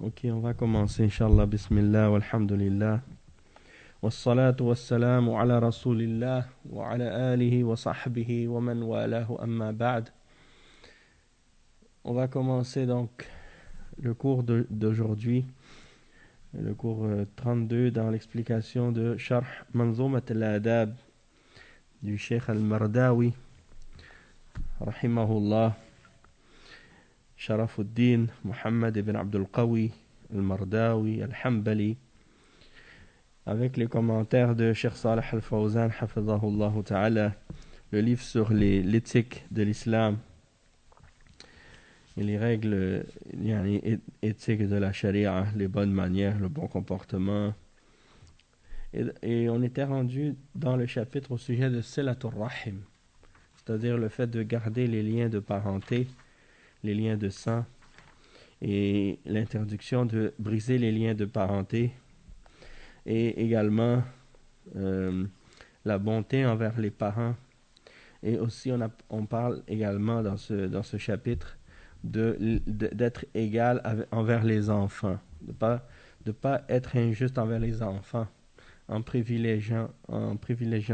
Ok, on va commencer, Inch'Allah, Bismillah, walhamdulillah. Wassalatu wassalamu ala rasulillah, wa ala alihi wa sahbihi wa man walahu amma ba'd. On va commencer donc le cours d'aujourd'hui, le cours 32 dans l'explication de Sharh Manzoumat al-Adab du Cheikh al-Mardawi, rahimahullah. Sharafuddin Muhammad ibn Abdul Qawi al-Mardawi al-Hanbali, avec les commentaires de Cheikh Salih al-Fawzan hafizahullah ta'ala, le livre sur l'éthique de l'islam et les règles éthiques de la charia, les bonnes manières, le bon comportement. Et on était rendu dans le chapitre au sujet de Silatul Rahim, c'est-à-dire le fait de garder les liens de parenté, les liens de sang, et l'interdiction de briser les liens de parenté, et également la bonté envers les parents. Et aussi on parle également dans ce chapitre d'être égal envers les enfants, de pas être injuste envers les enfants en privilégiant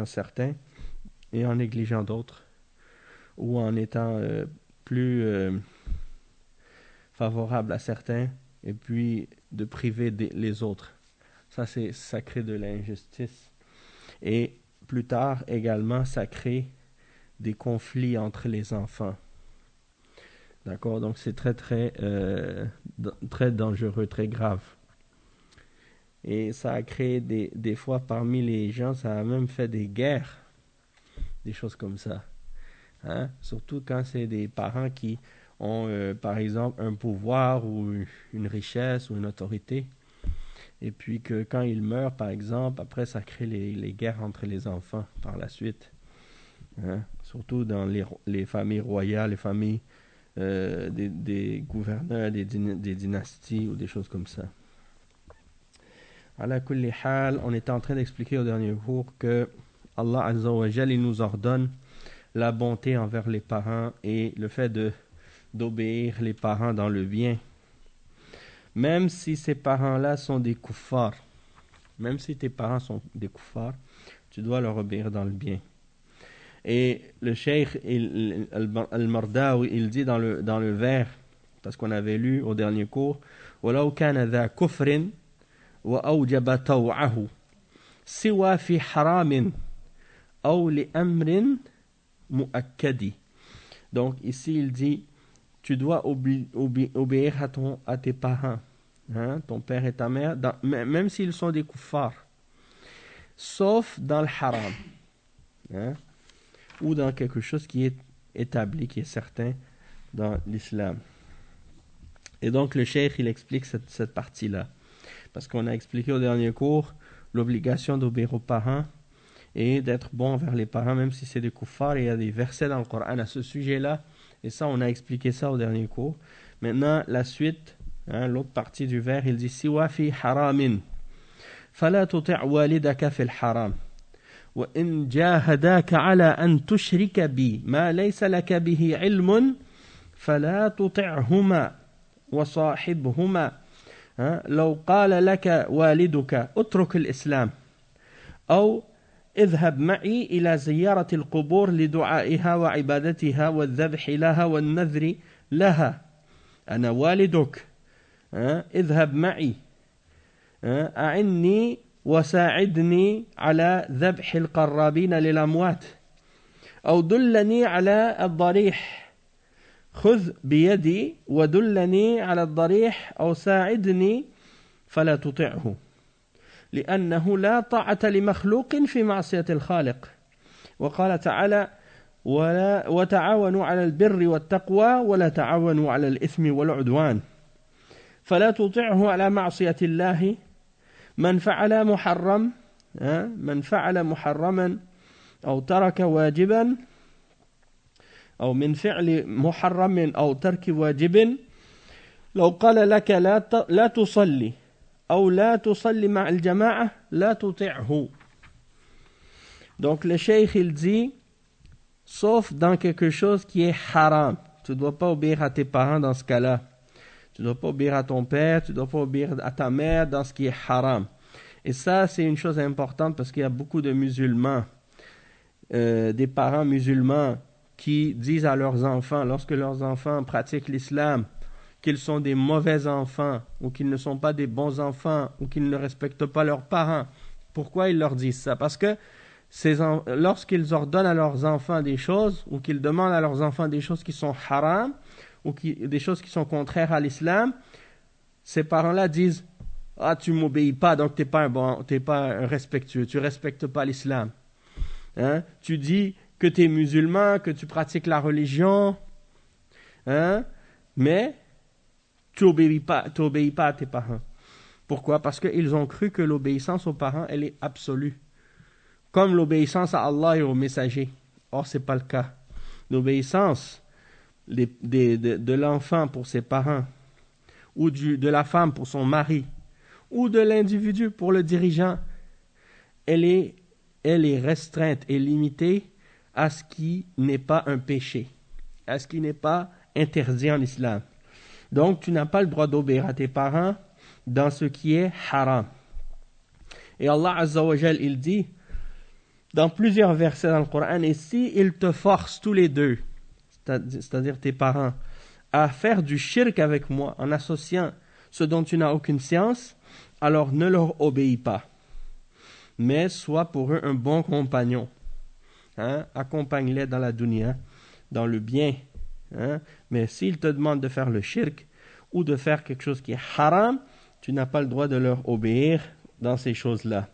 certains et en négligeant d'autres, ou en étant plus favorable à certains et puis de priver les autres. Ça crée de l'injustice. Et plus tard également, ça crée des conflits entre les enfants. D'accord? Donc c'est très très dangereux, très grave. Et ça a créé des fois parmi les gens, ça a même fait des guerres, des choses comme ça. Hein? Surtout quand c'est des parents qui ont par exemple un pouvoir ou une richesse ou une autorité, et puis que quand ils meurent par exemple, après ça crée les guerres entre les enfants par la suite. Hein? Surtout dans les familles royales, les familles des gouverneurs, des dynasties ou des choses comme ça. Ala kulli hal, on était en train d'expliquer au dernier cours que Allah Azza wa Jal, il nous ordonne la bonté envers les parents et le fait d'obéir les parents dans le bien, même si ces parents-là sont des kuffars. Même si tes parents sont des kuffars, tu dois leur obéir dans le bien. Et le Cheikh al-Mardawi, il dit dans le vers, parce qu'on avait lu au dernier cours, وَلَوْ كَانَ ذَا كُفْرٍ وَأَوْجَبَ طَوْعَهُ سِوَى فِي حَرَامٍ أَوْ لِأَمْرٍ مُؤَكَّدٍ. Donc ici il dit, tu dois obéir à tes parents, hein, ton père et ta mère, même s'ils sont des kuffars, sauf dans le haram, hein, ou dans quelque chose qui est établi, qui est certain dans l'islam. Et donc le cheikh, il explique cette partie-là, parce qu'on a expliqué au dernier cours l'obligation d'obéir aux parents et d'être bon envers les parents, même si c'est des kuffars. Et il y a des versets dans le Coran à ce sujet-là, et ça, on a expliqué ça au dernier cours. Maintenant, la suite, hein, l'autre partie du vers, il dit siwa fi haramin fala tuti' walidaka fil haram wa in jahadaka ala an tushrika bi ma laysa laka bihi ilmun fala tuti'huma wa sahibhuma law qala laka waliduka utruk al-islam aw اذهب معي إلى زيارة القبور لدعائها وعبادتها والذبح لها والنذر لها أنا والدك اذهب معي أعني وساعدني على ذبح القرابين للأموات أو دلني على الضريح خذ بيدي ودلني على الضريح أو ساعدني فلا تطعه لأنه لا طاعة لمخلوق في معصية الخالق وقال تعالى وتعاونوا على البر والتقوى ولا تعاونوا على الإثم والعدوان فلا تطعه على معصية الله من فعل محرما أو ترك واجبا أو من فعل محرم أو ترك واجب لو قال لك لا تصلي أو لا تصلي مع الجماعة لا تطعه. Donc le cheikh il dit, sauf dans quelque chose qui est haram, tu ne dois pas obéir à tes parents dans ce cas-là. Tu ne dois pas obéir à ton père, tu ne dois pas obéir à ta mère dans ce qui est haram. Et ça, c'est une chose importante parce qu'il y a beaucoup de musulmans, des parents musulmans qui disent à leurs enfants, lorsque leurs enfants pratiquent l'islam, qu'ils sont des mauvais enfants ou qu'ils ne sont pas des bons enfants ou qu'ils ne respectent pas leurs parents. Pourquoi ils leur disent ça? Parce que lorsqu'ils ordonnent à leurs enfants des choses ou qu'ils demandent à leurs enfants des choses qui sont haram ou des choses qui sont contraires à l'islam, ces parents-là disent « Ah, tu m'obéis pas, donc t'es pas un respectueux, tu respectes pas l'islam. Hein? Tu dis que tu es musulman, que tu pratiques la religion, hein? Mais tu obéis pas à tes parents. » Pourquoi? Parce qu'ils ont cru que l'obéissance aux parents, elle est absolue. Comme l'obéissance à Allah et aux messagers. Or, ce n'est pas le cas. L'obéissance de l'enfant pour ses parents, ou de la femme pour son mari, ou de l'individu pour le dirigeant, elle est restreinte et limitée à ce qui n'est pas un péché, à ce qui n'est pas interdit en islam. Donc, tu n'as pas le droit d'obéir à tes parents dans ce qui est haram. Et Allah Azza wa Jal, il dit dans plusieurs versets dans le Coran, et si ils te forcent tous les deux, c'est-à-dire tes parents, à faire du shirk avec moi en associant ce dont tu n'as aucune science, alors ne leur obéis pas. Mais sois pour eux un bon compagnon. Hein? Accompagne-les dans la dunya, dans le bien. Hein? Mais s'ils te demandent de faire le shirk ou de faire quelque chose qui est haram, tu n'as pas le droit de leur obéir dans ces choses-là.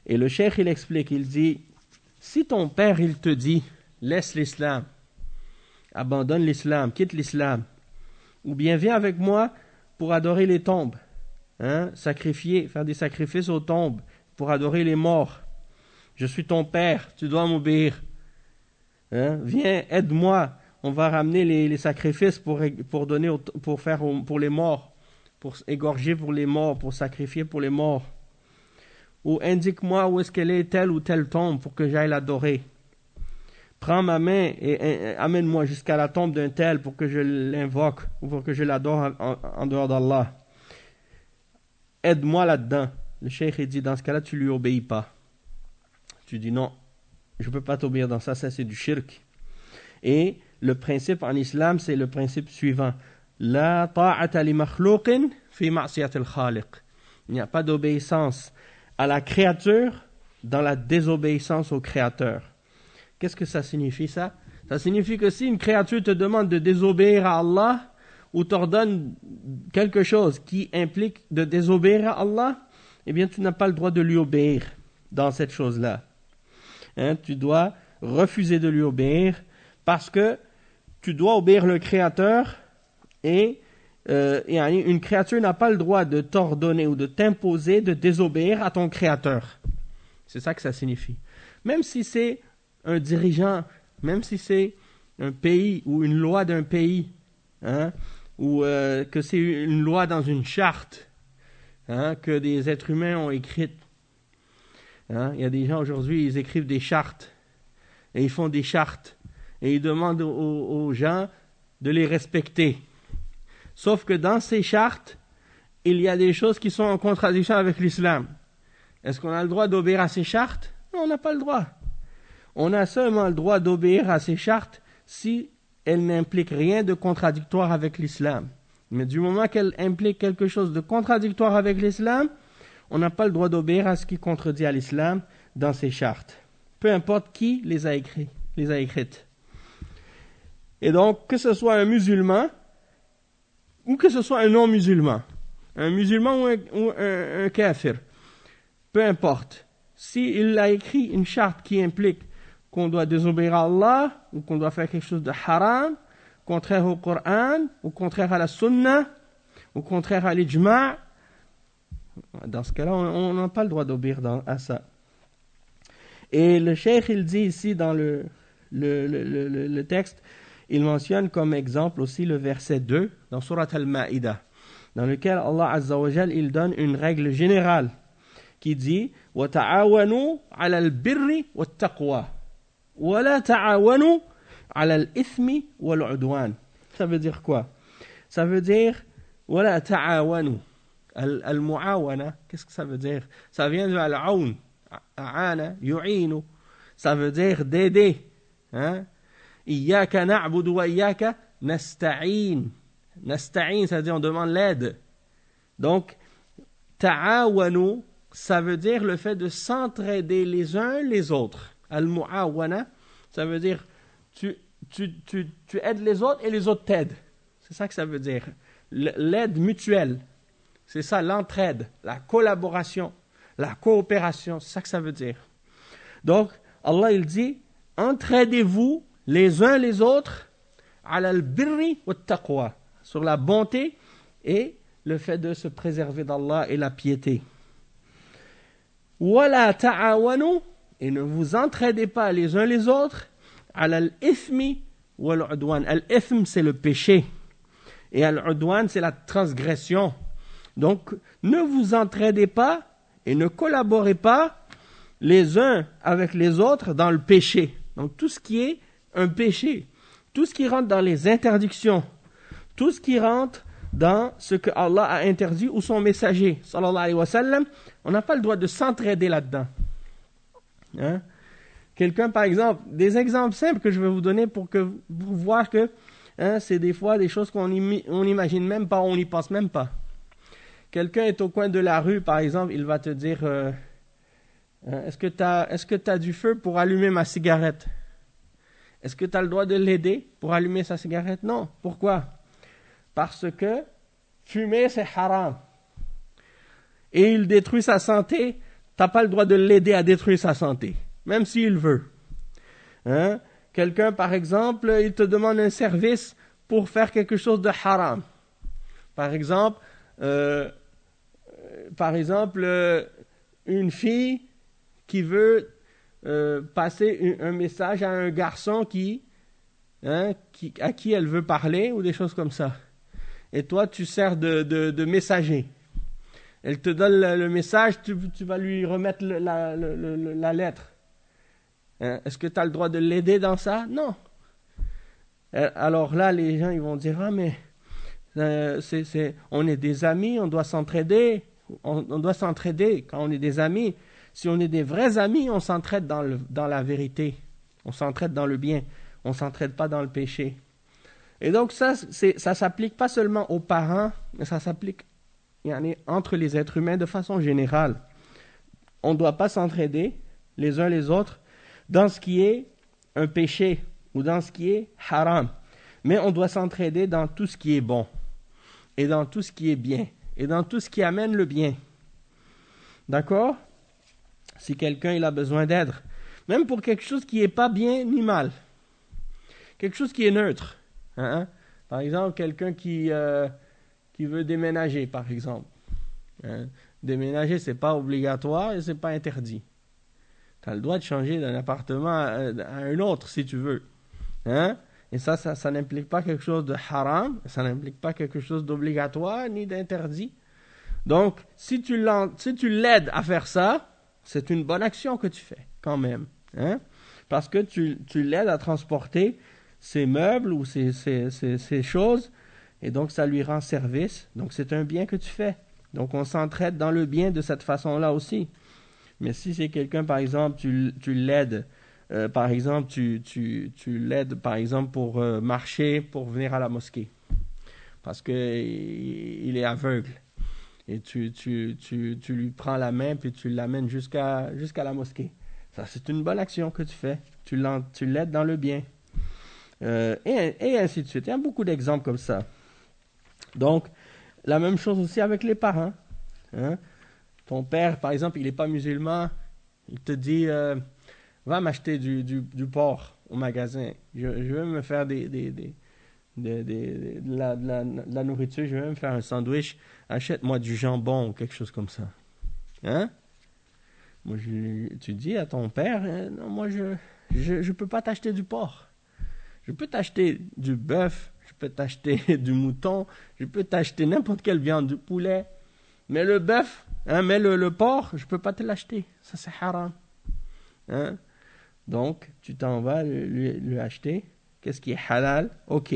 Et le cheikh, il explique, il dit, si ton père, il te dit, laisse l'islam, abandonne l'islam, quitte l'islam, ou bien viens avec moi pour adorer les tombes, hein, faire des sacrifices aux tombes, pour adorer les morts. Je suis ton père, tu dois m'obéir. Hein, viens, aide-moi, on va ramener les sacrifices pour donner, pour les morts, pour égorger pour les morts, pour sacrifier pour les morts. Ou indique-moi où est-ce qu'elle est telle ou telle tombe pour que j'aille l'adorer. Prends ma main et amène-moi jusqu'à la tombe d'un tel pour que je l'invoque ou pour que je l'adore en dehors d'Allah. Aide-moi là-dedans. Le cheikh dit, dans ce cas-là, tu lui obéis pas. Tu dis non, je ne peux pas t'obéir dans ça, c'est du shirk. Et le principe en islam, c'est le principe suivant. La ta'ata li makhlouqin fi ma'siyatil khaliq. Il n'y a pas d'obéissance à la créature dans la désobéissance au créateur. Qu'est-ce que ça signifie ça? Ça signifie que si une créature te demande de désobéir à Allah ou t'ordonne quelque chose qui implique de désobéir à Allah, eh bien tu n'as pas le droit de lui obéir dans cette chose-là. Hein, tu dois refuser de lui obéir parce que tu dois obéir le créateur et une créature n'a pas le droit de t'ordonner ou de t'imposer de désobéir à ton créateur. C'est ça que ça signifie. Même si c'est un dirigeant, même si c'est un pays ou une loi d'un pays, hein, ou que c'est une loi dans une charte, hein, que des êtres humains ont écrite. Hein, il y a des gens aujourd'hui, ils écrivent des chartes et ils font des chartes et ils demandent aux gens de les respecter. Sauf que dans ces chartes, il y a des choses qui sont en contradiction avec l'islam. Est-ce qu'on a le droit d'obéir à ces chartes? Non, on n'a pas le droit. On a seulement le droit d'obéir à ces chartes si elles n'impliquent rien de contradictoire avec l'islam. Mais du moment qu'elles impliquent quelque chose de contradictoire avec l'islam, on n'a pas le droit d'obéir à ce qui contredit à l'islam dans ces chartes. Peu importe qui les a écrites. Et donc, que ce soit un musulman ou que ce soit un non-musulman, un musulman ou un kafir, peu importe. S'il a écrit une charte qui implique qu'on doit désobéir à Allah, ou qu'on doit faire quelque chose de haram, contraire au Coran, ou contraire à la Sunna, ou contraire à l'ijma', dans ce cas-là, on n'a pas le droit d'obéir à ça. Et le cheikh, il dit ici dans le texte, il mentionne comme exemple aussi le verset 2 dans Surat Al-Ma'idah, dans lequel Allah Azza wa Jal, il donne une règle générale qui dit « Wa ta'awanu ala al-birri wa taqwa wa la ta'awanu ala al-ithmi wa al-udwan » Ça veut dire quoi? Ça veut dire Voilà, ta'awanu. Al-mu'awana, qu'est-ce que ça veut dire? Ça vient de al-aoun. A'ana, yu'inu. Ça veut dire d'aider. Hein? Iyyaka na'budu wa iyyaka nasta'in. Nasta'in, ça veut dire on demande l'aide. Donc, ta'awanu, ça veut dire le fait de s'entraider les uns les autres. Al-mu'awana, ça veut dire tu aides les autres et les autres t'aident. C'est ça que ça veut dire. L'aide mutuelle. C'est ça, l'entraide, la collaboration, la coopération. C'est ça que ça veut dire. Donc, Allah, il dit, entraidez-vous les uns les autres ala al-birri wa taqwa, sur la bonté et le fait de se préserver d'Allah et la piété. Wala ta'awanu, et ne vous entraidez pas les uns les autres ala al-ithmi wal-udwan. Al-ithm, c'est le péché. Et al-udwan, c'est la transgression. Donc, ne vous entraidez pas et ne collaborez pas les uns avec les autres dans le péché. Donc, tout ce qui est un péché, tout ce qui rentre dans les interdictions, tout ce qui rentre dans ce que Allah a interdit ou son messager, sallallahu alayhi wa sallam, on n'a pas le droit de s'entraider là-dedans. Hein? Quelqu'un, par exemple, des exemples simples que je vais vous donner pour voir que c'est des fois des choses qu'on n'imagine même pas, on n'y pense même pas. Quelqu'un est au coin de la rue, par exemple, il va te dire est-ce que tu as du feu pour allumer ma cigarette? Est-ce que tu as le droit de l'aider pour allumer sa cigarette? Non. Pourquoi? Parce que fumer, c'est haram. Et il détruit sa santé, tu n'as pas le droit de l'aider à détruire sa santé, même s'il veut. Hein? Quelqu'un, par exemple, il te demande un service pour faire quelque chose de haram. Par exemple, une fille qui veut passer un message à un garçon à qui elle veut parler ou des choses comme ça. Et toi, tu sers de messager. Elle te donne le message, tu vas lui remettre la lettre. Hein? Est-ce que tu as le droit de l'aider dans ça? Non. Alors là, les gens ils vont dire, ah mais on est des amis, on doit s'entraider. On doit s'entraider quand on est des amis. Si on est des vrais amis, on s'entraide dans la vérité. On s'entraide dans le bien. On ne s'entraide pas dans le péché. Et donc ça s'applique pas seulement aux parents, mais ça s'applique entre les êtres humains de façon générale. On ne doit pas s'entraider les uns les autres dans ce qui est un péché ou dans ce qui est haram. Mais on doit s'entraider dans tout ce qui est bon et dans tout ce qui est bien et dans tout ce qui amène le bien. D'accord? Si quelqu'un il a besoin d'aide, même pour quelque chose qui n'est pas bien ni mal, quelque chose qui est neutre. Hein? Par exemple, quelqu'un qui veut déménager, par exemple. Hein? Déménager, ce n'est pas obligatoire et ce n'est pas interdit. Tu as le droit de changer d'un appartement à un autre si tu veux. Hein? Et ça n'implique pas quelque chose de haram, ça n'implique pas quelque chose d'obligatoire ni d'interdit. Donc, si tu l'aides à faire ça, c'est une bonne action que tu fais, quand même. Hein? Parce que tu l'aides à transporter ses meubles ou ses choses, et donc ça lui rend service. Donc, c'est un bien que tu fais. Donc, on s'entraide dans le bien de cette façon-là aussi. Mais si c'est quelqu'un, par exemple, tu l'aides, par exemple, tu l'aides, par exemple, pour marcher, pour venir à la mosquée, parce qu'il est aveugle. Et tu lui prends la main, puis tu l'amènes jusqu'à la mosquée. Ça, c'est une bonne action que tu fais. Tu l'aides dans le bien. Et ainsi de suite. Il y a beaucoup d'exemples comme ça. Donc, la même chose aussi avec les parents. Hein? Ton père, par exemple, il n'est pas musulman. Il te dit, va m'acheter du porc au magasin. Je veux me faire de la nourriture, je veux me faire un sandwich. Achète-moi du jambon ou quelque chose comme ça. Hein? Moi, tu dis à ton père, non, moi, je peux pas t'acheter du porc. Je peux t'acheter du bœuf, je peux t'acheter du mouton, je peux t'acheter n'importe quelle viande, du poulet. Mais le bœuf, mais le porc, je peux pas te l'acheter. Ça, c'est haram. Hein? Donc, tu t'en vas lui acheter. Qu'est-ce qui est halal? Ok.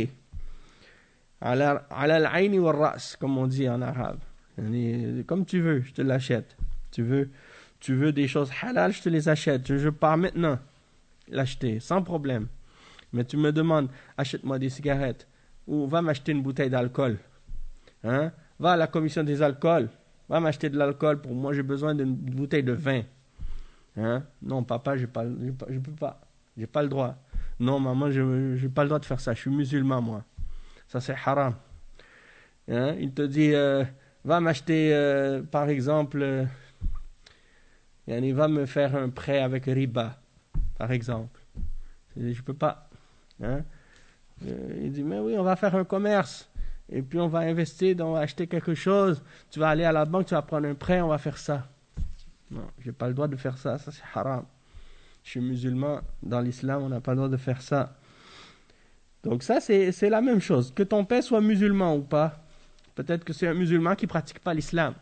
ala al-ayni wa ras, comme on dit en arabe. Comme tu veux, je te l'achète. Tu veux des choses halal, je te les achète. Je pars maintenant l'acheter, sans problème. Mais tu me demandes, achète-moi des cigarettes, ou va m'acheter une bouteille d'alcool. Hein? Va à la commission des alcools, va m'acheter de l'alcool pour moi, j'ai besoin d'une bouteille de vin. Hein? Non, papa, je peux pas. J'ai pas le droit. Non, maman, je n'ai pas le droit de faire ça. Je suis musulman, moi. Ça, c'est haram. Hein? Il te dit, va m'acheter, par exemple, il va me faire un prêt avec riba, par exemple. Je peux pas. Hein? Il dit, mais oui, on va faire un commerce. Et puis on va investir, on va acheter quelque chose. Tu vas aller à la banque, tu vas prendre un prêt, on va faire ça. Non, je n'ai pas le droit de faire ça. Ça, c'est haram. Je suis musulman. Dans l'islam, on n'a pas le droit de faire ça. Donc ça, c'est la même chose. Que ton père soit musulman ou pas. Peut-être que c'est un musulman qui ne pratique pas l'islam.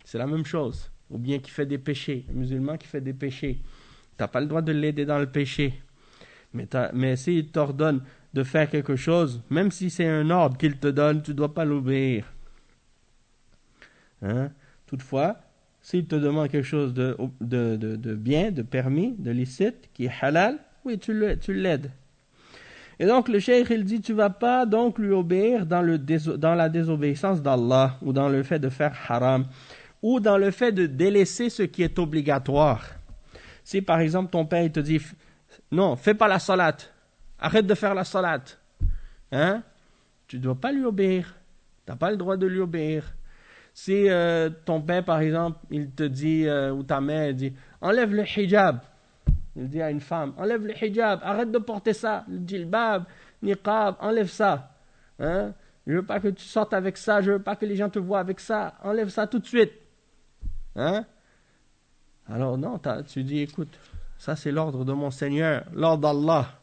C'est la même chose. Ou bien qui fait des péchés. Un musulman qui fait des péchés. Tu n'as pas le droit de l'aider dans le péché. Mais s'il t'ordonne de faire quelque chose, même si c'est un ordre qu'il te donne, tu ne dois pas l'obéir. Hein? Toutefois, s'il te demande quelque chose de bien, de permis, de licite, qui est halal, oui, tu l'aides. Et donc le cheikh, il dit, tu ne vas pas donc lui obéir dans la désobéissance d'Allah, ou dans le fait de faire haram, ou dans le fait de délaisser ce qui est obligatoire. Si par exemple ton père il te dit, non, fais pas la salat, arrête de faire la salat, hein? Tu ne dois pas lui obéir, tu n'as pas le droit de lui obéir. Si ton père, par exemple, il te dit, ou ta mère dit, enlève le hijab. Il dit à une femme, enlève le hijab, arrête de porter ça, le djilbab, niqab, enlève ça. Hein? Je ne veux pas que tu sortes avec ça, je ne veux pas que les gens te voient avec ça, enlève ça tout de suite. Hein? Alors non, tu dis, écoute, ça c'est l'ordre de mon Seigneur, l'ordre d'Allah.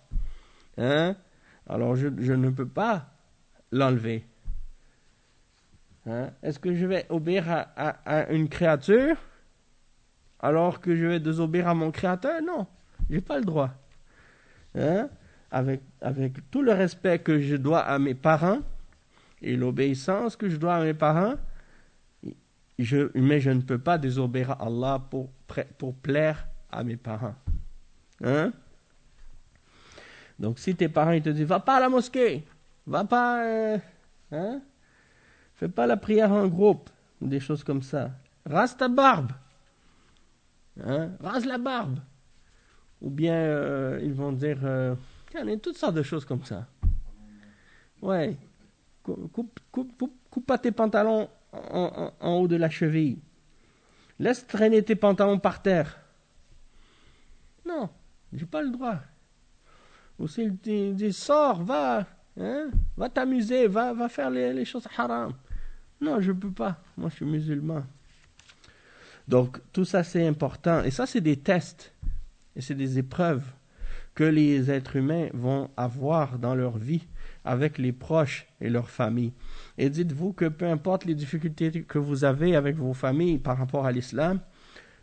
Hein? Alors je ne peux pas l'enlever. Hein? Est-ce que je vais obéir à une créature alors que je vais désobéir à mon créateur? Non, je n'ai pas le droit. Hein? Avec tout le respect que je dois à mes parents et l'obéissance que je dois à mes parents, mais je ne peux pas désobéir à Allah pour plaire à mes parents. Hein? Donc si tes parents ils te disent, va pas à la mosquée, va pas... hein? Fais pas la prière en groupe, des choses comme ça. Rase ta barbe. Hein? Rase la barbe. Ou bien, ils vont dire, il y a toutes sortes de choses comme ça. Ouais. Coupe pas tes pantalons en haut de la cheville. Laisse traîner tes pantalons par terre. Non, j'ai pas le droit. Ou s'ils disent, sors, va, hein? Va t'amuser, va faire les choses haram. Non, je ne peux pas. Moi, je suis musulman. Donc, tout ça, c'est important. Et ça, c'est des tests. Et c'est des épreuves que les êtres humains vont avoir dans leur vie avec les proches et leurs familles. Et dites-vous que peu importe les difficultés que vous avez avec vos familles par rapport à l'islam,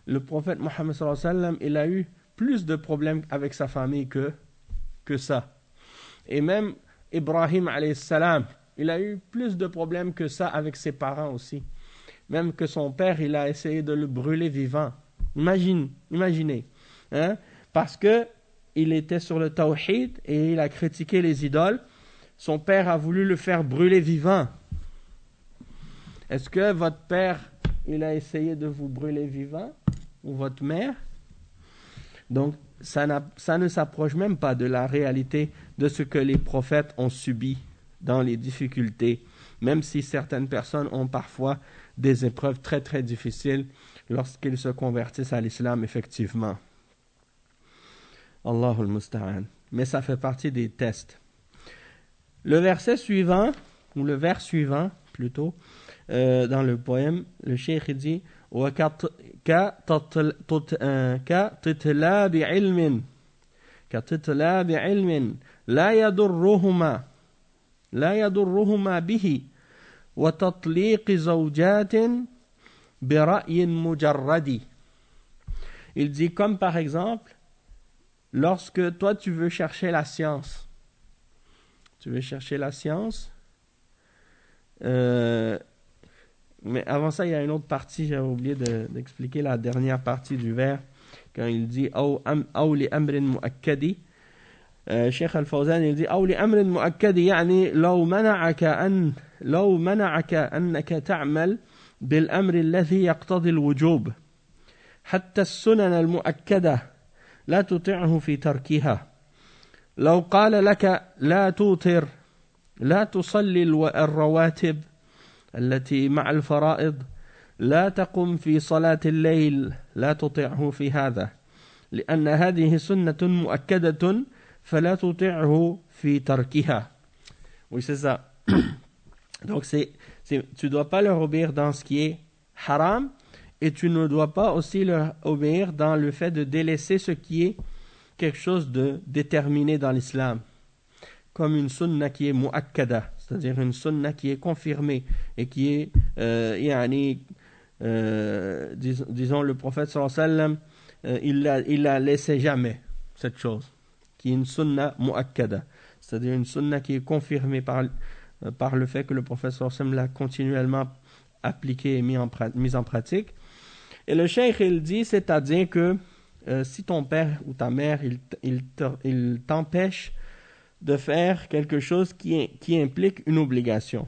le prophète Mohammed sallallahu alayhi wa sallam, il a eu plus de problèmes avec sa famille que ça. Et même Ibrahim alayhi salam, il a eu plus de problèmes que ça avec ses parents aussi. Même que son père, il a essayé de le brûler vivant. Imaginez. Hein? Parce que il était sur le tawhid et il a critiqué les idoles. Son père a voulu le faire brûler vivant. Est-ce que votre père, il a essayé de vous brûler vivant? Ou votre mère? Donc, ça ne s'approche même pas de la réalité de ce que les prophètes ont subi dans les difficultés, même si certaines personnes ont parfois des épreuves très très difficiles lorsqu'ils se convertissent à l'islam, effectivement. Allahul Musta'an. Mais ça fait partie des tests. Le verset suivant, ou le vers suivant plutôt, dans le poème, le cheikh dit كَتِطْلَابِ عِلْمٍ لا يضرهما به وتطليق زوجات برأي مجرد. Il dit comme par exemple, lorsque toi tu veux chercher la science, Mais avant ça, il y a une autre partie, j'avais oublié d'expliquer la dernière partie du vers, quand il dit أو لأمر مؤكد. Cheikh Al-Fawzan il dit أو لأمر مؤكد يعني لو منعك أنك تعمل بالأمر الذي يقتضي الوجوب حتى السنن المؤكدة لا تطيعه في تركها. لو قال لك لا توتر لا تصلي الرواتب التي مع الفرائض لا تقم في صلاة الليل لا تطيعه في هذا لأن هذه سنة مؤكدة فلا تطيعه في تركها. Oui, c'est ça. Donc, tu ne dois pas leur obéir dans ce qui est haram et tu ne dois pas aussi leur obéir dans le fait de délaisser ce qui est quelque chose de déterminé dans l'islam. Comme une sunna qui est mu'akkada, c'est-à-dire une sunna qui est confirmée et qui est, disons le prophète sallallahu alayhi wa sallam, il la laissait jamais, cette chose, qui est une sunna mu'akkada, c'est-à-dire une sunna qui est confirmée par le fait que le prophète sallallahu alayhi wa sallam l'a continuellement appliquée et mise en pratique. Et le cheikh il dit, c'est-à-dire que si ton père ou ta mère il t'empêche de faire quelque chose qui implique une obligation,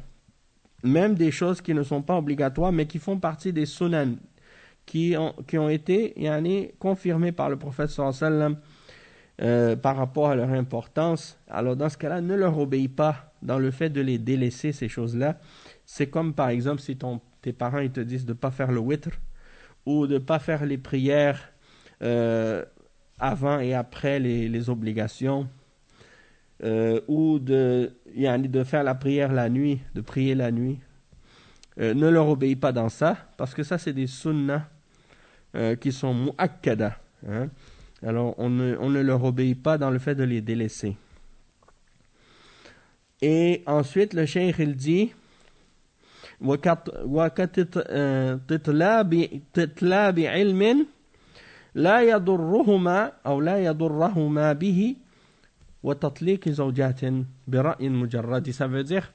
même des choses qui ne sont pas obligatoires mais qui font partie des sunan qui ont été confirmées par le prophète sallallahu alayhi wa sallam par rapport à leur importance, alors dans ce cas-là ne leur obéis pas dans le fait de les délaisser ces choses-là. C'est comme par exemple si tes parents ils te disent de ne pas faire le witr ou de ne pas faire les prières avant et après les obligations, ou de faire la prière la nuit, de prier la nuit. Ne leur obéis pas dans ça, parce que ça c'est des sunnahs qui sont mu'akkada. Alors on ne leur obéit pas dans le fait de les délaisser. Et ensuite le cheikh il dit وكتطلاب علم لا يضرهما أو لا يضرهما به وتطليق زوجات برأي مجرد. Ça veut dire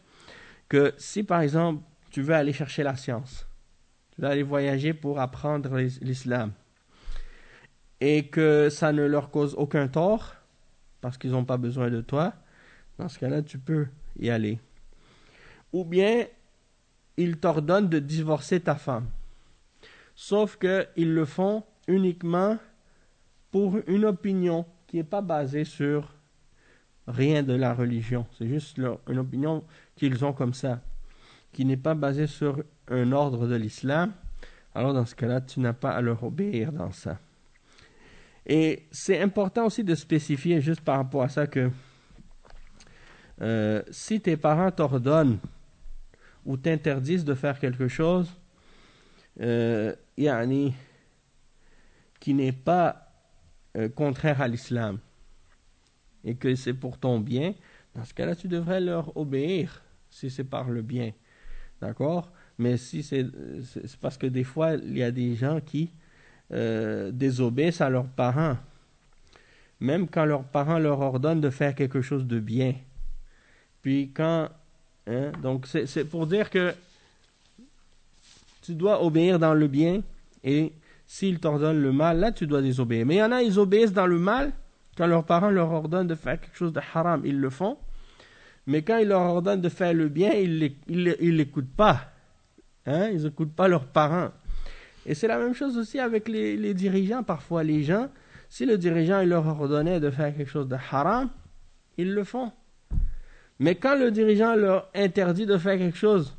que si par exemple tu veux aller chercher la science, tu veux aller voyager pour apprendre l'islam et que ça ne leur cause aucun tort parce qu'ils n'ont pas besoin de toi, dans ce cas-là tu peux y aller. Ou bien ils t'ordonnent de divorcer ta femme, sauf qu'ils le font uniquement pour une opinion qui n'est pas basée sur rien de la religion. C'est juste une opinion qu'ils ont comme ça, qui n'est pas basée sur un ordre de l'islam. Alors dans ce cas-là, tu n'as pas à leur obéir dans ça. Et c'est important aussi de spécifier juste par rapport à ça que si tes parents t'ordonnent ou t'interdisent de faire quelque chose qui n'est pas contraire à l'islam et que c'est pour ton bien, dans ce cas-là tu devrais leur obéir si c'est par le bien, d'accord? Mais si c'est parce que des fois il y a des gens qui désobéissent à leurs parents, même quand leurs parents leur ordonnent de faire quelque chose de bien. Puis quand donc c'est pour dire que tu dois obéir dans le bien, et s'ils t'ordonnent le mal, là tu dois désobéir. Mais il y en a, ils obéissent dans le mal, quand leurs parents leur ordonnent de faire quelque chose de haram, ils le font. Mais quand ils leur ordonnent de faire le bien, ils l'écoutent pas. Ils n'écoutent pas leurs parents. Et c'est la même chose aussi avec les dirigeants. Parfois les gens, si le dirigeant il leur ordonnait de faire quelque chose de haram, ils le font. Mais quand le dirigeant leur interdit de faire quelque chose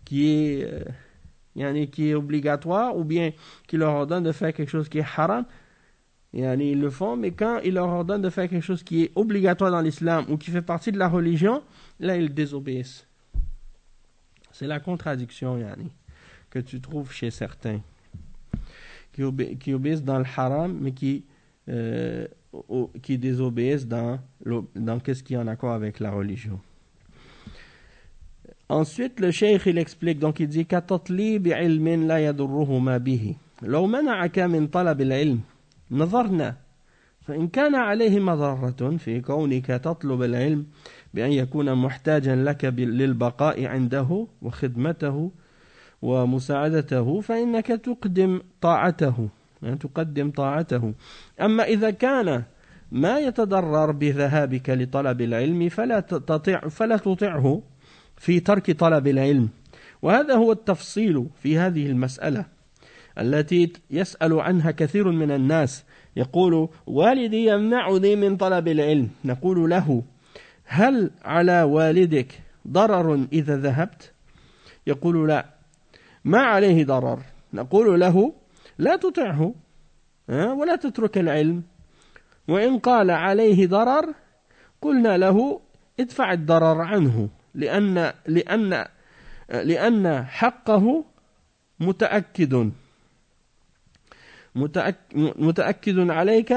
qui est obligatoire, ou bien qui leur ordonne de faire quelque chose qui est haram, ils le font. Mais quand il leur ordonne de faire quelque chose qui est obligatoire dans l'islam ou qui fait partie de la religion, là ils désobéissent. C'est la contradiction que tu trouves chez certains qui obéissent dans le haram mais qui désobéissent dans qu'est-ce qui est en accord avec la religion. Ensuite le cheikh il explique, donc il dit كَتَطْلِيبِ عِلْمٍ لَا يَضُرُّهُمَا بِهِ لَوْ مَنَعَكَ مِنْ طَلَبِ الْعِلْمِ نظرنا فإن كان عليه مضرة في كونك تطلب العلم بأن يكون محتاجا لك للبقاء عنده وخدمته ومساعدته فإنك تقدم طاعته. أما إذا كان ما يتضرر بذهابك لطلب العلم فلا تطعه في ترك طلب العلم. وهذا هو التفصيل في هذه المسألة التي يسأل عنها كثير من الناس. يقول والدي يمنعني من طلب العلم، نقول له هل على والدك ضرر إذا ذهبت؟ يقول لا، ما عليه ضرر. نقول له لا تطعه ولا تترك العلم. وإن قال عليه ضرر قلنا له ادفع الضرر عنه، لأن حقه متأكد عليك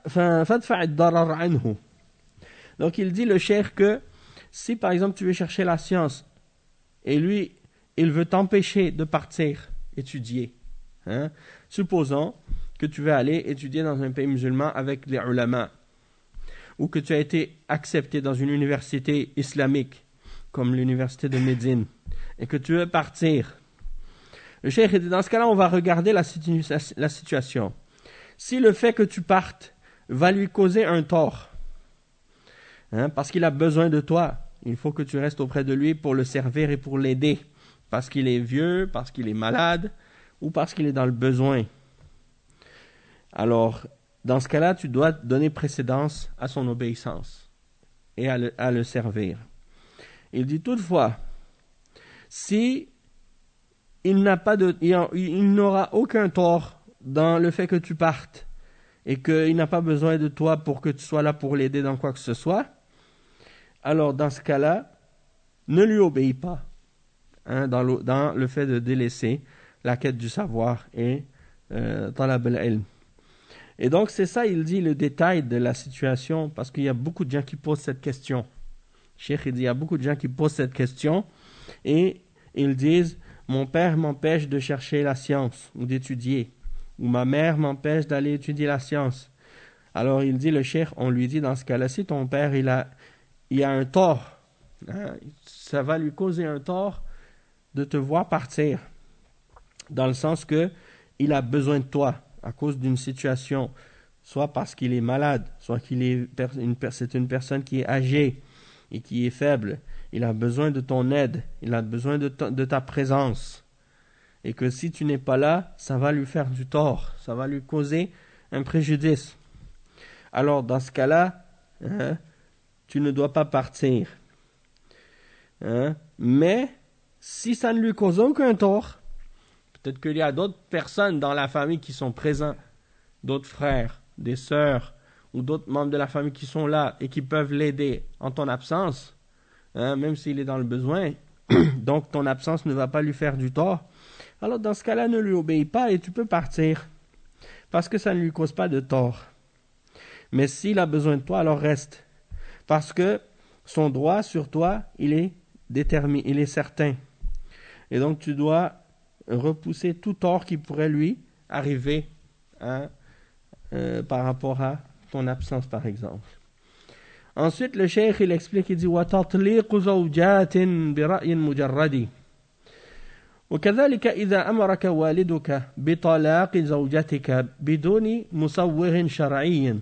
فادفع الضرر عنه. Donc il dit le cheikh que si par exemple tu veux chercher la science et lui il veut t'empêcher de partir étudier, supposons que tu veux aller étudier dans un pays musulman avec les ulama, ou que tu as été accepté dans une université islamique comme l'université de Médine et que tu veux partir, le cheikh dit dans ce cas-là on va regarder la situation. Si le fait que tu partes va lui causer un tort, parce qu'il a besoin de toi, il faut que tu restes auprès de lui pour le servir et pour l'aider, parce qu'il est vieux, parce qu'il est malade ou parce qu'il est dans le besoin. Alors, dans ce cas-là, tu dois donner précédence à son obéissance et à le servir. Il dit toutefois, si il n'aura aucun tort dans le fait que tu partes et qu'il n'a pas besoin de toi pour que tu sois là pour l'aider dans quoi que ce soit, alors dans ce cas-là, ne lui obéis pas dans le fait de délaisser la quête du savoir et talab al-ilm. Et donc c'est ça, il dit le détail de la situation, parce qu'il y a beaucoup de gens qui posent cette question. Cheikh il dit, il y a beaucoup de gens qui posent cette question et ils disent, mon père m'empêche de chercher la science ou d'étudier, ou ma mère m'empêche d'aller étudier la science. Alors il dit, le cheikh, on lui dit dans ce cas-là, si ton père il a un tort, ça va lui causer un tort de te voir partir, dans le sens que il a besoin de toi à cause d'une situation, soit parce qu'il est malade, soit c'est une personne qui est âgée et qui est faible. Il a besoin de ton aide, il a besoin de ta présence. Et que si tu n'es pas là, ça va lui faire du tort, ça va lui causer un préjudice. Alors dans ce cas-là, tu ne dois pas partir. Mais si ça ne lui cause aucun tort, peut-être qu'il y a d'autres personnes dans la famille qui sont présents, d'autres frères, des sœurs ou d'autres membres de la famille qui sont là et qui peuvent l'aider en ton absence, même s'il est dans le besoin, donc ton absence ne va pas lui faire du tort. Alors dans ce cas-là, ne lui obéis pas et tu peux partir, parce que ça ne lui cause pas de tort. Mais s'il a besoin de toi, alors reste, parce que son droit sur toi, il est déterminé, il est certain. Et donc tu dois repousser tout tort qui pourrait lui arriver par rapport à ton absence, par exemple. Ensuite, le cheikh il explique, il dit وَتَطْلِيقُ زَوْجَاتٍ بِرَأْيٍ مُجَرَّدٍ وكذلك إذا أمرك والدك بطلاق زوجتك بدون مسوغ شرعي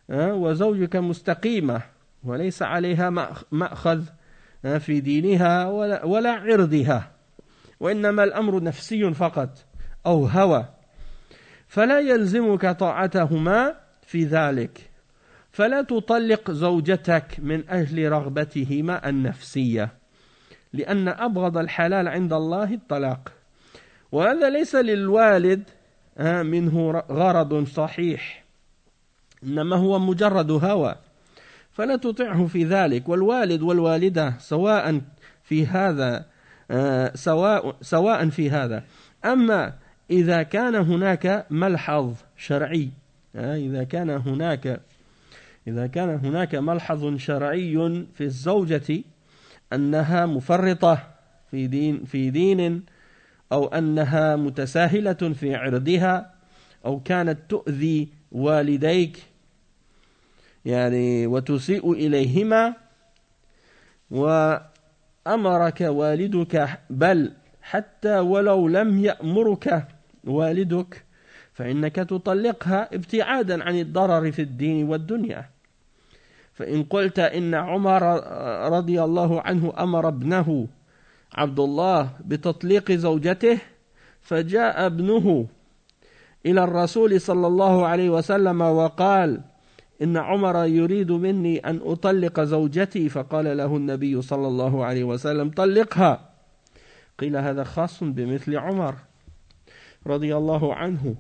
وزوجك مستقيمة وليس عليها مأخذ في دينها ولا عرضها وإنما الأمر نفسي فقط أو هوى فلا يلزمك طاعتهما في ذلك فلا تطلق زوجتك من أجل رغبتهما النفسية لأن أبغض الحلال عند الله الطلاق وهذا ليس للوالد منه غرض صحيح إنما هو مجرد هوى فلا تطعه في ذلك والوالد والوالدة سواء في هذا أما إذا كان هناك ملحظ شرعي إذا كان هناك ملحظ شرعي في الزوجة أنها مفرطة في دين أو أنها متساهلة في عرضها أو كانت تؤذي والديك يعني وتسيء إليهما وأمرك والدك بل حتى ولو لم يأمرك والدك فإنك تطلقها ابتعادا عن الضرر في الدين والدنيا. فإن قلت إن عمر رضي الله عنه أمر ابنه عبد الله بتطليق زوجته فجاء ابنه إلى الرسول صلى الله عليه وسلم وقال إن عمر يريد مني أن أطلق زوجتي فقال له النبي صلى الله عليه وسلم طلقها. قيل هذا خاص بمثل عمر رضي الله عنه.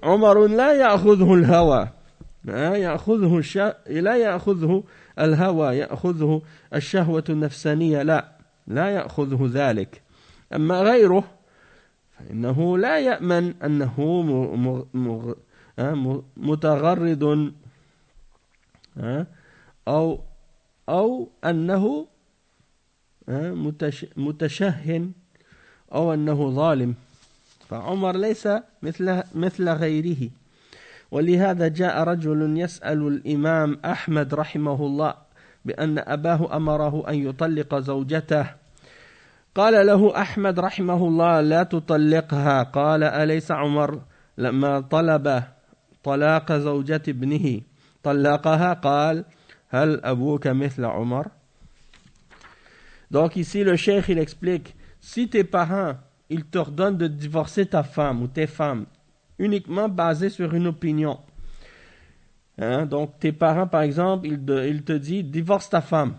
عمر لا يأخذه الهوى لا يأخذه الهوى يأخذه الشهوة النفسانية لا يأخذه ذلك. أما غيره فإنه لا يأمن أنه متغرد أو أنه متشهن أو أنه ظالم. فعمر ليس مثل غيره. ولهذا جاء رجل يسأل الإمام أحمد رحمه الله بأن أباه أمره أن يطلق زوجته. قال له أحمد رحمه الله لا تطلقها. قال أليس عمر لما طلب طلاق زوجة ابنه طلقها؟ قال هل أبوك مثل عمر؟ Donc ici le cheikh il explique, si tes parents ils t'ordonnent de divorcer ta femme ou tes femmes uniquement basé sur une opinion, donc tes parents par exemple ils te disent divorce ta femme,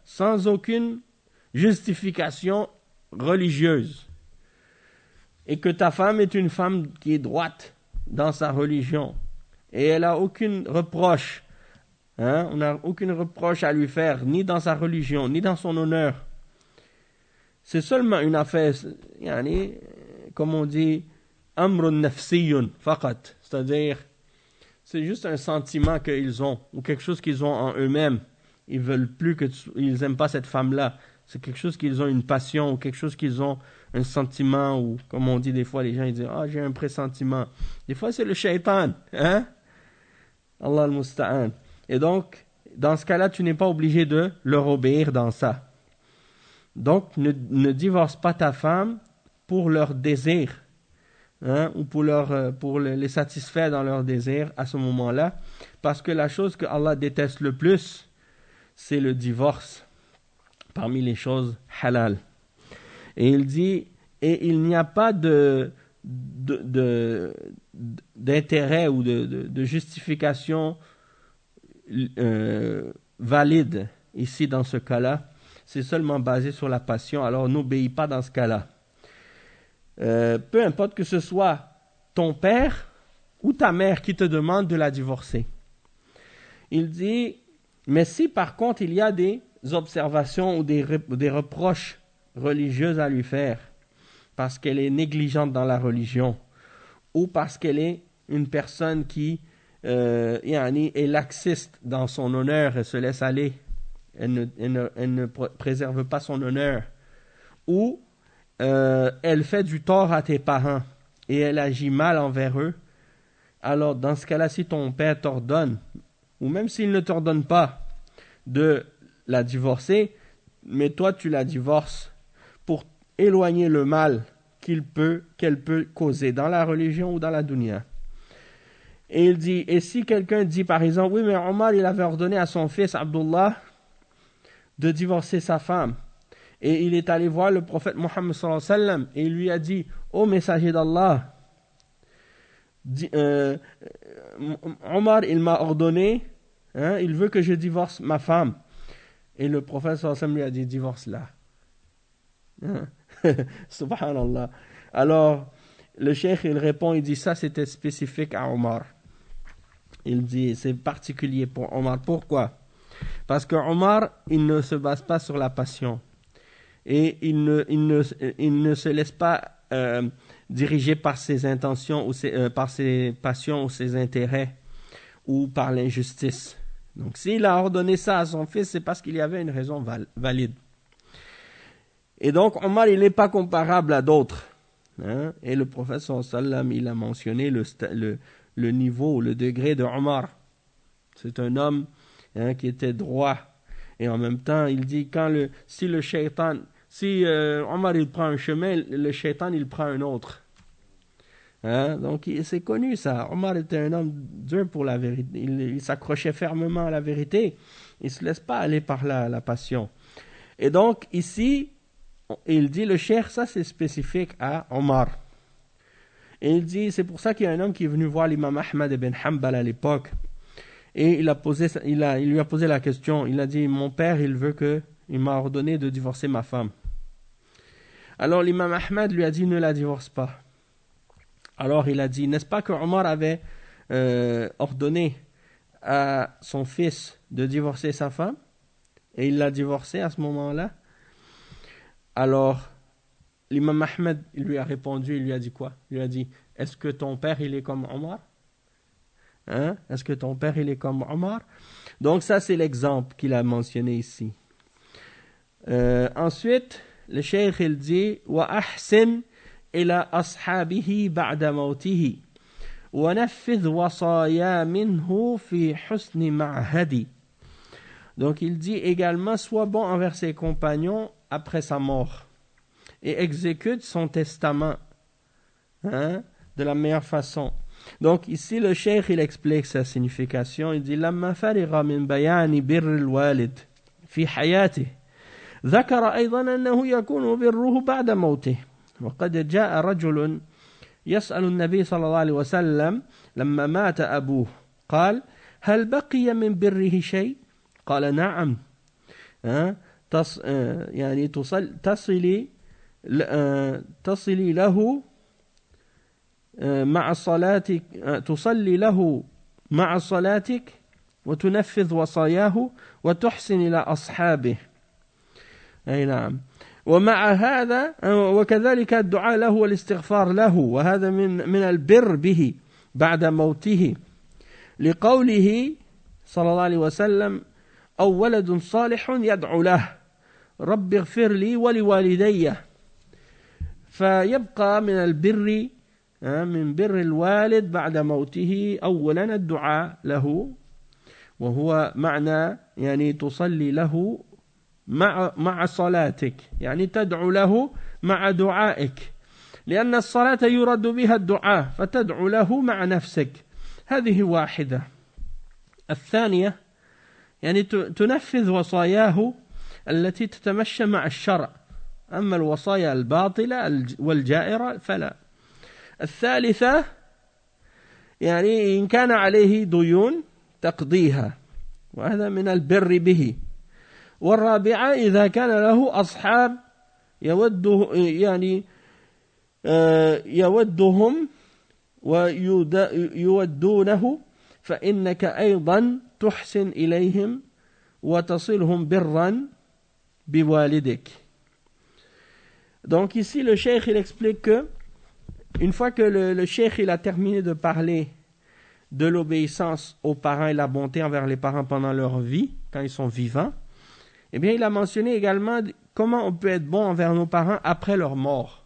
sans aucune justification religieuse, et que ta femme est une femme qui est droite dans sa religion et elle a aucune reproche, on n'a aucune reproche à lui faire ni dans sa religion ni dans son honneur, c'est seulement une affaire, comme on dit, amrun nafsiyun faqat, c'est-à-dire c'est juste un sentiment qu'ils ont ou quelque chose qu'ils ont en eux-mêmes. Ils veulent plus ils aiment pas cette femme-là. C'est quelque chose qu'ils ont une passion ou quelque chose qu'ils ont un sentiment, ou comme on dit des fois les gens ils disent j'ai un pressentiment. Des fois c'est le shaitan, Allah al-musta'an. Et donc dans ce cas-là tu n'es pas obligé de leur obéir dans ça. Donc ne divorce pas ta femme pour leur désir, ou pour les satisfaire dans leur désir à ce moment-là, parce que la chose que Allah déteste le plus c'est le divorce parmi les choses halal. Et il dit, et il n'y a pas d'intérêt ou de justification valide ici dans ce cas-là. C'est seulement basé sur la passion, alors n'obéis pas dans ce cas-là. Peu importe que ce soit ton père ou ta mère qui te demande de la divorcer. Il dit, mais si par contre il y a des observations ou des reproches religieux à lui faire, parce qu'elle est négligente dans la religion, ou parce qu'elle est une personne qui est laxiste dans son honneur, elle se laisse aller, elle ne préserve pas son honneur, ou elle fait du tort à tes parents et elle agit mal envers eux, alors dans ce cas-là, si ton père t'ordonne, ou même s'il ne t'ordonne pas de la divorcer, mais toi tu la divorces pour éloigner le mal qu'elle peut causer dans la religion ou dans la dunya. Et il dit, et si quelqu'un dit par exemple, oui mais Omar il avait ordonné à son fils Abdullah de divorcer sa femme, et il est allé voir le prophète Mohammed sallallahu alayhi wa sallam et il lui a dit, ô messager d'Allah, Omar il m'a ordonné, il veut que je divorce ma femme. Et le prophète sallallahu alayhi wa sallam lui a dit, divorce-la. Subhanallah. Alors le cheikh il répond, il dit, ça c'était spécifique à Omar. Il dit, c'est particulier pour Omar. Pourquoi? Parce que Omar il ne se base pas sur la passion et il ne se laisse pas diriger par ses intentions ou par ses passions ou ses intérêts ou par l'injustice. Donc s'il a ordonné ça à son fils, c'est parce qu'il y avait une raison valide. Et donc Omar il n'est pas comparable à d'autres, et le prophète sallallahu alayhi wa sallam il a mentionné le niveau, le degré de Omar, C'est un homme qui était droit. Et en même temps, il dit, si Omar il prend un chemin, le shaitan il prend un autre. Donc c'est connu ça. Omar était un homme dur pour la vérité. Il s'accrochait fermement à la vérité. Il ne se laisse pas aller par la passion. Et donc ici, il dit le cheikh, ça c'est spécifique à Omar. Et il dit, c'est pour ça qu'il y a un homme qui est venu voir l'imam Ahmad ibn Hanbal à l'époque. Et il lui a posé la question. Il a dit, mon père, il m'a ordonné de divorcer ma femme. Alors l'imam Ahmad lui a dit, ne la divorce pas. Alors il a dit, n'est-ce pas que Omar avait ordonné à son fils de divorcer sa femme? Et il l'a divorcée à ce moment-là. Alors l'imam Ahmad il lui a répondu, il lui a dit quoi? Il lui a dit, est-ce que ton père il est comme Omar? Est-ce que ton père il est comme Omar? Donc ça c'est l'exemple qu'il a mentionné ici. Ensuite, le cheikh il dit, wa ahsin ila ashabihi ba'da mawtihi wa naffidh wasaya minhu fi husni ma'hadi. Donc il dit également, sois bon envers ses compagnons après sa mort et exécute son testament de la meilleure façon. Donc ici le cheikh il explique sa signification. Il dit لما فرغ من بيان بر الوالد في حياته ذكر أيضا أنه يكون بره بعد موته وقد جاء رجل يسأل النبي صلى الله عليه وسلم لما مات أبوه قال هل بقي من بره شيء؟ قال نعم يعني تصلي له مع صلاتك تصلي له مع صلاتك وتنفذ وصاياه وتحسن إلى أصحابه. أي نعم. ومع هذا وكذلك الدعاء له والاستغفار له وهذا من البر به بعد موته لقوله صلى الله عليه وسلم أو ولد صالح يدعو له رب اغفر لي ولوالدي. فيبقى من البر من بر الوالد بعد موته أولا الدعاء له وهو معنى يعني تصلي له مع صلاتك يعني تدعو له مع دعائك لأن الصلاة يرد بها الدعاء فتدعو له مع نفسك. هذه واحدة. الثانية يعني تنفذ وصاياه التي تتمشى مع الشرع أما الوصايا الباطلة والجائرة فلا. الثالثة يعني إن كان عليه ديون تقضيها وهذا من البر به. والرابعة إذا كان له أصحاب يودهم ويودونه فإنك أيضا تحسن إليهم وتصلهم برا بوالدك. Donc ici le cheikh il explique que une fois que le cheikh il a terminé de parler de l'obéissance aux parents et la bonté envers les parents pendant leur vie, quand ils sont vivants, eh bien il a mentionné également comment on peut être bon envers nos parents après leur mort.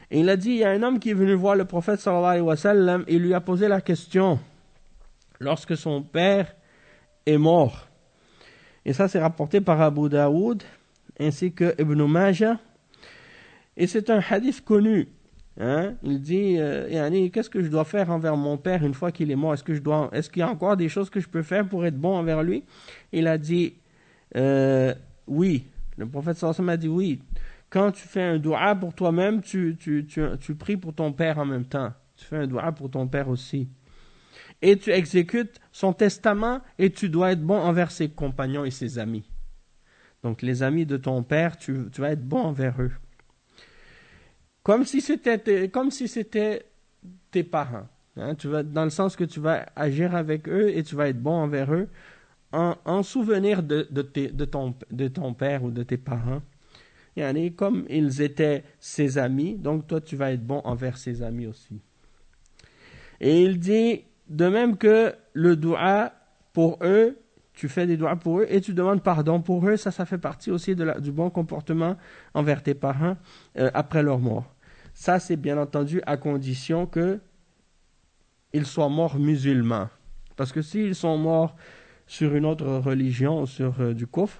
Et il a dit, il y a un homme qui est venu voir le prophète sallallahu alayhi wa sallam et lui a posé la question lorsque son père est mort. Et ça c'est rapporté par Abu Daoud ainsi que Ibn Majah. Et c'est un hadith connu. Il dit, qu'est-ce que je dois faire envers mon père une fois qu'il est mort? Est-ce qu'il y a encore des choses que je peux faire pour être bon envers lui? Il a dit, oui. Le prophète sallallahu alayhi wa sallam a dit oui. Quand tu fais un dua pour toi-même, tu pries pour ton père en même temps. Tu fais un dua pour ton père aussi. Et tu exécutes son testament et tu dois être bon envers ses compagnons et ses amis. Donc les amis de ton père, tu vas être bon envers eux. Comme si c'était tes parents. Dans le sens que tu vas agir avec eux et tu vas être bon envers eux en souvenir de ton père ou de tes parents. Comme ils étaient ses amis, donc toi tu vas être bon envers ses amis aussi. Et il dit, de même que le dua pour eux, tu fais des duas pour eux et tu demandes pardon pour eux, ça fait partie aussi du bon comportement envers tes parents après leur mort. Ça c'est bien entendu à condition qu'ils soient morts musulmans. Parce que s'ils sont morts sur une autre religion, sur du kufr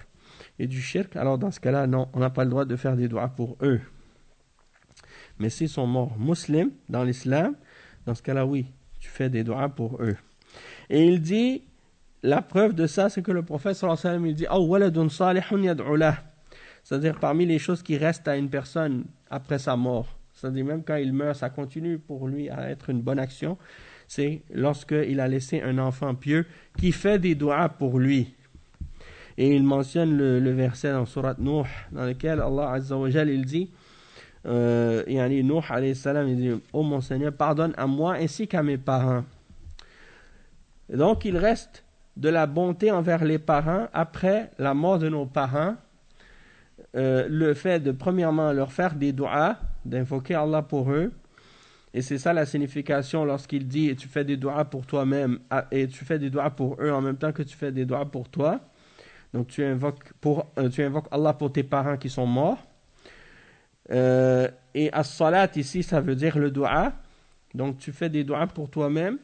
et du shirk, alors dans ce cas-là, non, on n'a pas le droit de faire des du'as pour eux. Mais s'ils sont morts musulmans dans l'islam, dans ce cas-là, oui, tu fais des du'as pour eux. Et il dit, la preuve de ça, c'est que le prophète sallallahu alayhi wa sallam, il dit « Aw waladun salihun yad'u lah » c'est-à-dire parmi les choses qui restent à une personne après sa mort. C'est-à-dire même quand il meurt, ça continue pour lui à être une bonne action. C'est lorsqu'il a laissé un enfant pieux qui fait des du'as pour lui. Et il mentionne le verset dans Surat Nuh, dans lequel Allah Azza wa Jal, il dit Nuh alayhi salam, il dit « Oh mon Seigneur, pardonne à moi ainsi qu'à mes parents. » Et donc il reste de la bonté envers les parents après la mort de nos parents. Le fait de premièrement leur faire des du'as, d'invoquer Allah pour eux, et c'est ça la signification lorsqu'il dit tu fais des du'as pour toi-même et tu fais des du'as pour eux en même temps que tu fais des du'as pour toi. Donc tu invoques Allah pour tes parents qui sont morts. Et as-salat ici ça veut dire le du'a. Donc tu fais des du'as pour toi-même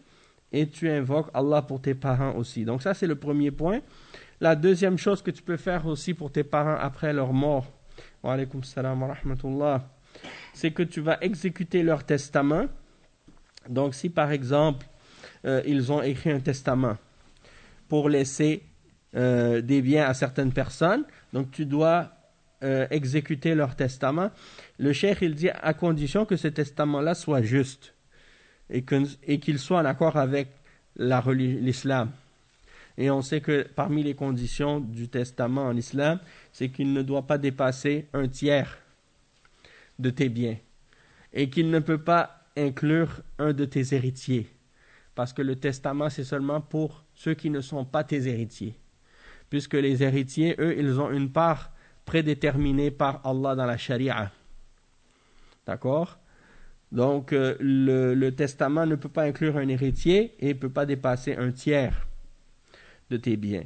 et tu invoques Allah pour tes parents aussi. Donc ça c'est le premier point. La deuxième chose que tu peux faire aussi pour tes parents après leur mort, wa alaykum salam wa rahmatullah, c'est que tu vas exécuter leur testament. Donc si par exemple ils ont écrit un testament pour laisser des biens à certaines personnes, donc tu dois exécuter leur testament. Le cheikh il dit à condition que ce testament-là soit juste et qu'il soit en accord avec l'islam. Et on sait que parmi les conditions du testament en islam, c'est qu'il ne doit pas dépasser 1/3 de tes biens. Et qu'il ne peut pas inclure un de tes héritiers. Parce que le testament, c'est seulement pour ceux qui ne sont pas tes héritiers. Puisque les héritiers, eux, ils ont une part prédéterminée par Allah dans la charia. D'accord ? Donc, le testament ne peut pas inclure un héritier et ne peut pas dépasser 1/3 de tes biens.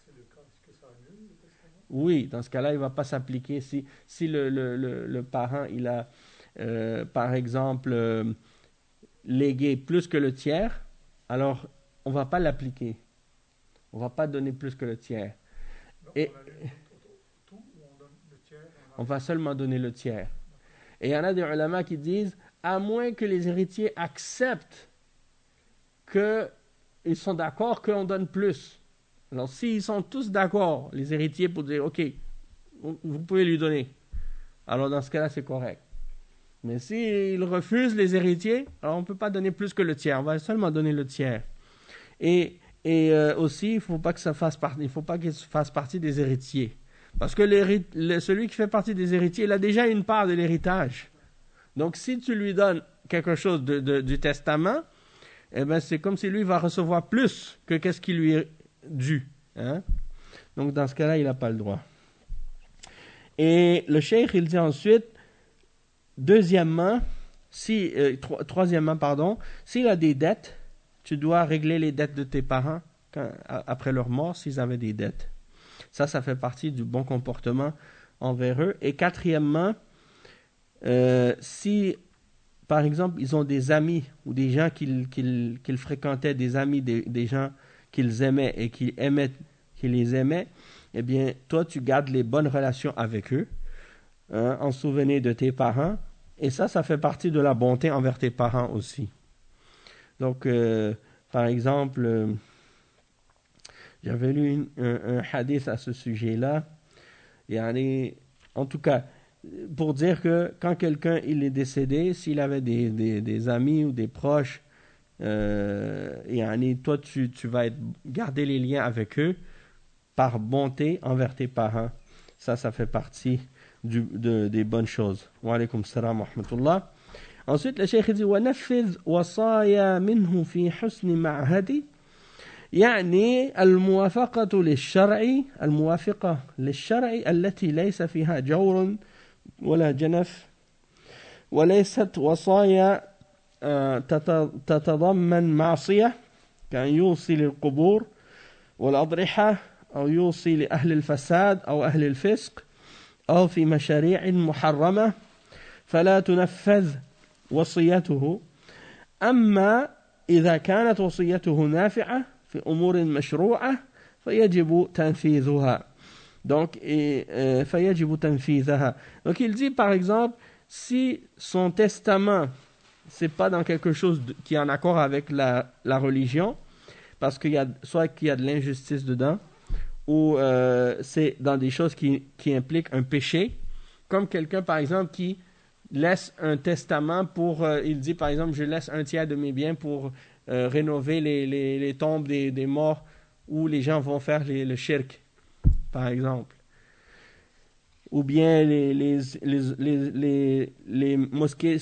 C'est le cas, est-ce que ça annule le testament ? Oui, dans ce cas-là, il ne va pas s'appliquer. Si le parent, il a, par exemple, légué plus que le tiers, alors on ne va pas l'appliquer. On ne va pas donner plus que le tiers. Donc, Et on annule tout ou on donne le tiers? on va seulement donner le tiers. Et il y en a des ulama qui disent, à moins que les héritiers acceptent qu'ils sont d'accord qu'on donne plus. Alors, s'ils sont tous d'accord, les héritiers, pour dire, OK, vous pouvez lui donner, alors dans ce cas-là, c'est correct. Mais s'ils refusent les héritiers, alors on ne peut pas donner plus que le tiers. On va seulement donner le tiers. Et aussi, il ne faut pas que ça fasse partie, il faut pas qu'il fasse partie des héritiers. Parce que celui qui fait partie des héritiers, il a déjà une part de l'héritage. Donc, si tu lui donnes quelque chose du testament, eh ben, c'est comme si lui va recevoir plus que qu'est-ce qui lui est dû. Hein? Donc, dans ce cas-là, il n'a pas le droit. Et le cheikh, il dit ensuite, troisièmement, s'il a des dettes, tu dois régler les dettes de tes parents après leur mort s'ils avaient des dettes. Ça fait partie du bon comportement envers eux. Et quatrièmement, si, par exemple, ils ont des amis ou des gens qu'ils fréquentaient, des amis, des gens qu'ils aimaient et qu'ils les aimaient, eh bien, toi, tu gardes les bonnes relations avec eux, hein, en souvenir de tes parents. Et ça fait partie de la bonté envers tes parents aussi. Donc, par exemple, j'avais lu un hadith à ce sujet-là. En tout cas, pour dire que quand quelqu'un il est décédé, s'il avait des amis ou des proches, toi, tu vas garder les liens avec eux par bonté envers tes parents. Ça fait partie des bonnes choses. Wa alaykum salam wa rahmatullah. Ensuite, le cheikh dit وَنَفِّذْ وَصَايَا مِنْهُ فِي حُسْنِ مَعْهَدِ يعني الموافقة للشرع التي ليس فيها جور ولا جنف وليست وصايا تتضمن معصية كأن يوصي للقبور والأضرحة أو يوصي لأهل الفساد أو أهل الفسق أو في مشاريع محرمة فلا تنفذ وصيته أما إذا كانت وصيته نافعة في أمور مشروعة فيجب تنفيذها. Donc, فيجب تنفيذها. Donc, il dit par exemple, si son testament, c'est pas dans quelque chose qui est en accord avec la religion, parce qu'il y a soit qu'il y a de l'injustice dedans, ou c'est dans des choses qui impliquent un péché, comme quelqu'un par exemple qui laisse un testament pour, il dit par exemple, je laisse un tiers de mes biens pour rénover les tombes des morts où les gens vont faire le shirk, par exemple. Ou bien les mosquées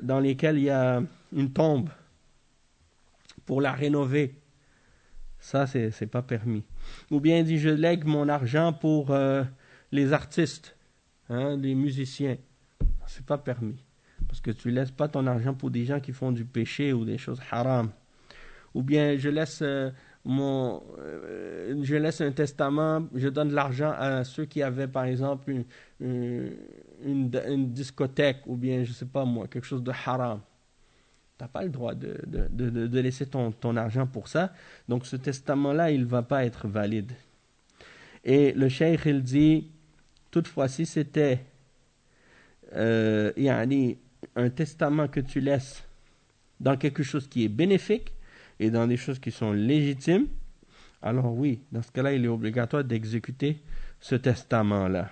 dans lesquelles il y a une tombe pour la rénover. Ça, c'est pas permis. Ou bien il dit, je lègue mon argent pour les artistes, les musiciens. C'est pas permis. Parce que tu laisses pas ton argent pour des gens qui font du péché ou des choses haram. Ou bien je laisse un testament, je donne de l'argent à ceux qui avaient par exemple une discothèque ou bien je sais pas moi, quelque chose de haram. T'as pas le droit de laisser ton argent pour ça. Donc ce testament-là, il va pas être valide. Et le cheikh, il dit, toutefois, si c'était un testament que tu laisses dans quelque chose qui est bénéfique et dans des choses qui sont légitimes, alors oui, dans ce cas-là, il est obligatoire d'exécuter ce testament-là.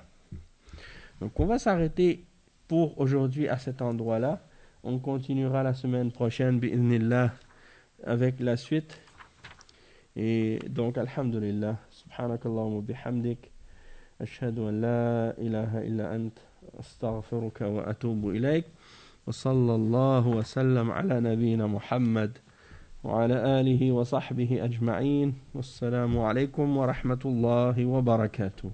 Donc on va s'arrêter pour aujourd'hui à cet endroit-là. On continuera la semaine prochaine, bi'idhnillah, avec la suite. Et donc, alhamdulillah, subhanakallahumma bihamdik, ashhadu an la ilaha illa ant, astaghfiruka wa atubu ilayk, wa sallallahu wa sallam ala nabiyyina Muhammad, wa ala alihi wa sahbihi ajma'in, wassalamu alaykum wa rahmatullahi wa barakatuh.